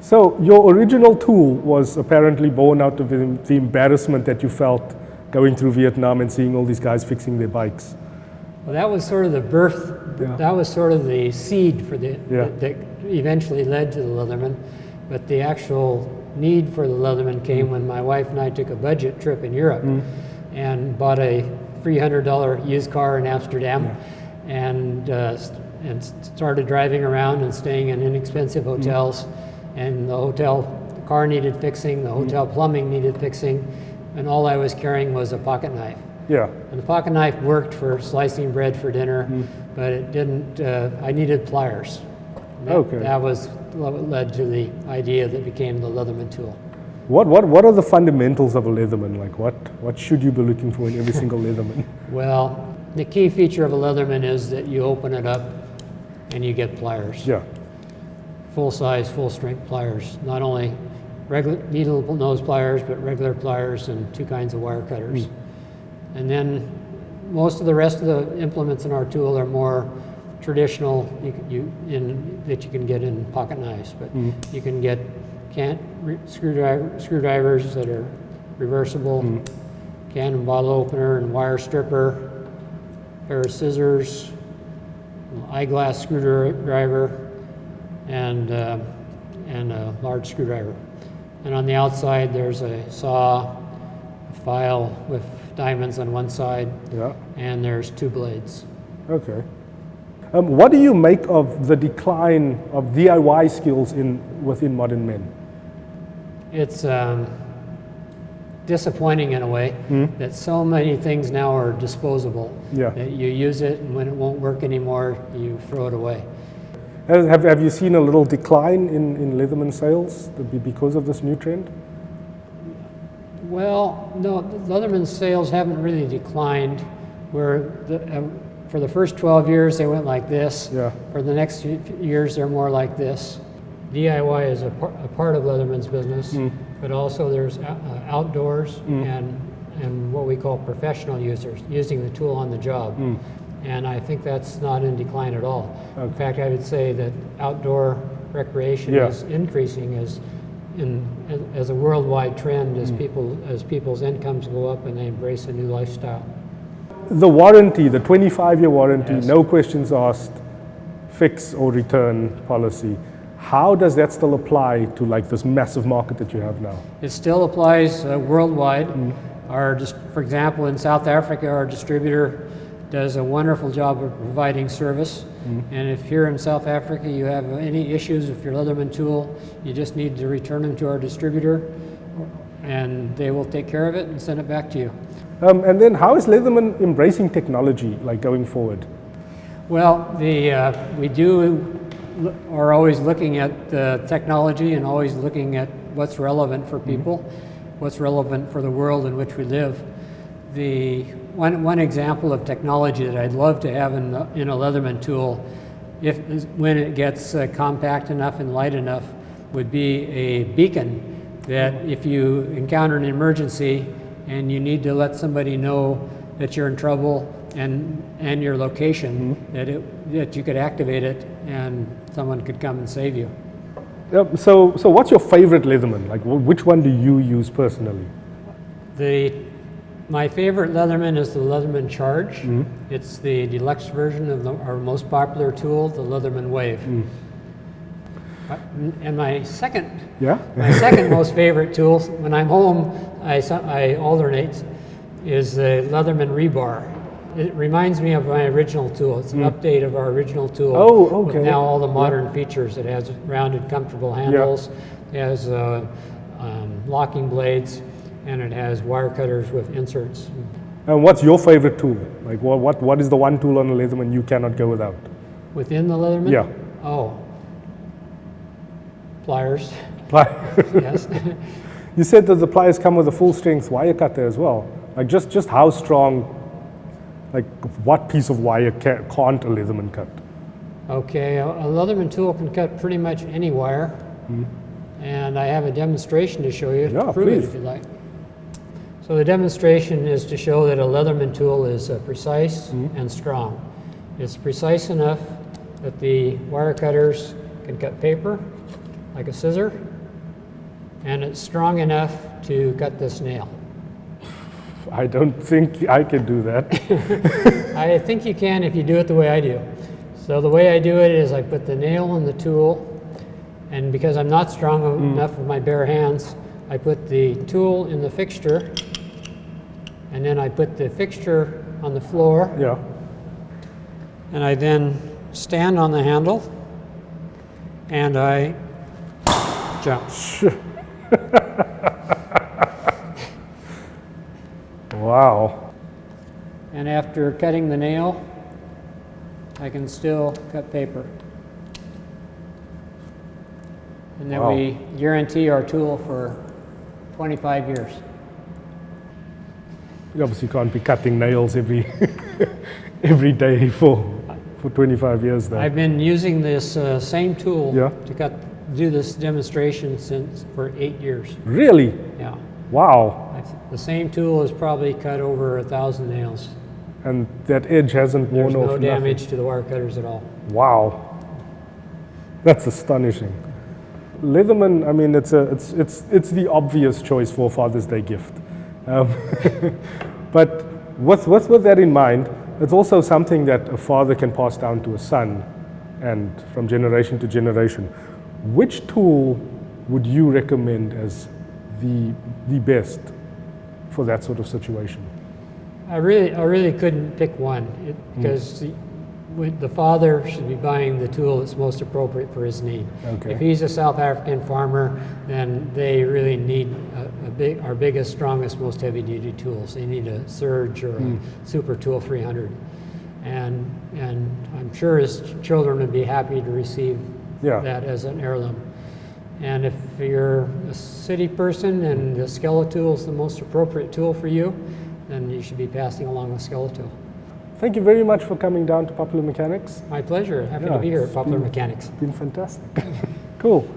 So your original tool was apparently born out of the embarrassment that you felt going through Vietnam and seeing all these guys fixing their bikes. Well, that was sort of the birth, that was sort of the seed for that eventually led to the Leatherman. But the actual need for the Leatherman came when my wife and I took a budget trip in Europe and bought a $300 used car in Amsterdam and started driving around and staying in inexpensive hotels. And the car needed fixing, the hotel plumbing needed fixing, and all I was carrying was a pocket knife. Yeah. And the pocket knife worked for slicing bread for dinner, but it didn't, I needed pliers. That was what led to the idea that became the Leatherman tool. What are the fundamentals of a Leatherman? Like what should you be looking for in every single Leatherman? Well, the key feature of a Leatherman is that you open it up and you get pliers. Yeah. Full size, full strength pliers. Not only regular needle nose pliers, but regular pliers and two kinds of wire cutters. And then most of the rest of the implements in our tool are more traditional that you can get in pocket knives. But you can get screwdrivers that are reversible, can and bottle opener and wire stripper, pair of scissors, eyeglass screwdriver, and a large screwdriver. And on the outside there's a saw, a file with diamonds on one side, and there's two blades. Okay. What do you make of the decline of DIY skills within modern men? It's disappointing in a way that so many things now are disposable. That you use it, and when it won't work anymore, you throw it away. Have you seen a little decline in Leatherman sales because of this new trend? Well, no, Leatherman sales haven't really declined. For the first 12 years, they went like this. For the next few years, they're more like this. DIY is a part of Leatherman's business, but also there's outdoors and what we call professional users, using the tool on the job. And I think that's not in decline at all. In fact, I would say that outdoor recreation is increasing as a worldwide trend as people's incomes go up and they embrace a new lifestyle. The warranty, the 25-year warranty, no questions asked, fix or return policy. How does that still apply to like this massive market that you have now? It still applies worldwide. For example, in South Africa, our distributor does a wonderful job of providing service. And if here in South Africa you have any issues with your Leatherman tool, you just need to return them to our distributor and they will take care of it and send it back to you. And then how is Leatherman embracing technology like going forward? Well, we are always looking at technology and always looking at what's relevant for people, what's relevant for the world in which we live. The one example of technology that I'd love to have in a Leatherman tool, when it gets compact enough and light enough, would be a beacon that if you encounter an emergency and you need to let somebody know that you're in trouble and your location, that you could activate it and someone could come and save you. So what's your favorite Leatherman? Like which one do you use personally? My favorite Leatherman is the Leatherman Charge. It's the deluxe version of our most popular tool, the Leatherman Wave. And my second most favorite tool, when I'm home, I alternate, is the Leatherman Rebar. It reminds me of my original tool. It's an update of our original tool with now all the modern features. It has rounded, comfortable handles, it has locking blades, and it has wire cutters with inserts. And what's your favorite tool? Like what is the one tool on the Leatherman you cannot go without? Within the Leatherman? Yeah. Oh, pliers. Yes. You said that the pliers come with a full strength wire cutter as well. Like just how strong, like what piece of wire can't a Leatherman cut? Okay, a Leatherman tool can cut pretty much any wire. And I have a demonstration to show you to prove it if you'd like. So the demonstration is to show that a Leatherman tool is precise and strong. It's precise enough that the wire cutters can cut paper, like a scissor, and it's strong enough to cut this nail. I don't think I can do that. I think you can if you do it the way I do. So the way I do it is I put the nail in the tool, and because I'm not strong enough with my bare hands, I put the tool in the fixture, and then I put the fixture on the floor. Yeah. And I then stand on the handle, and I jump. Wow. And after cutting the nail, I can still cut paper. And then we guarantee our tool for 25 years. You obviously can't be cutting nails every day for 25 years though. I've been using this same tool Yeah. to do this demonstration for 8 years. Really? Yeah. Wow. The same tool has probably cut over 1,000 nails. And that edge hasn't worn There's off. no damage to the wire cutters at all. Wow. That's astonishing. Leatherman, I mean, it's the obvious choice for a Father's Day gift. But with that in mind, it's also something that a father can pass down to a son, and from generation to generation. Which tool would you recommend as the best for that sort of situation? I really couldn't pick one because the father should be buying the tool that's most appropriate for his need. Okay. If he's a South African farmer, then they really need our biggest, strongest, most heavy-duty tools. They need a Surge or a Super Tool 300, and I'm sure his children would be happy to receive that as an heirloom. And if you're a city person and the Skeletal is the most appropriate tool for you, then you should be passing along the Skeletal. Thank you very much for coming down to Popular Mechanics. My pleasure. Happy to be here at Popular Mechanics. It's been fantastic. Cool.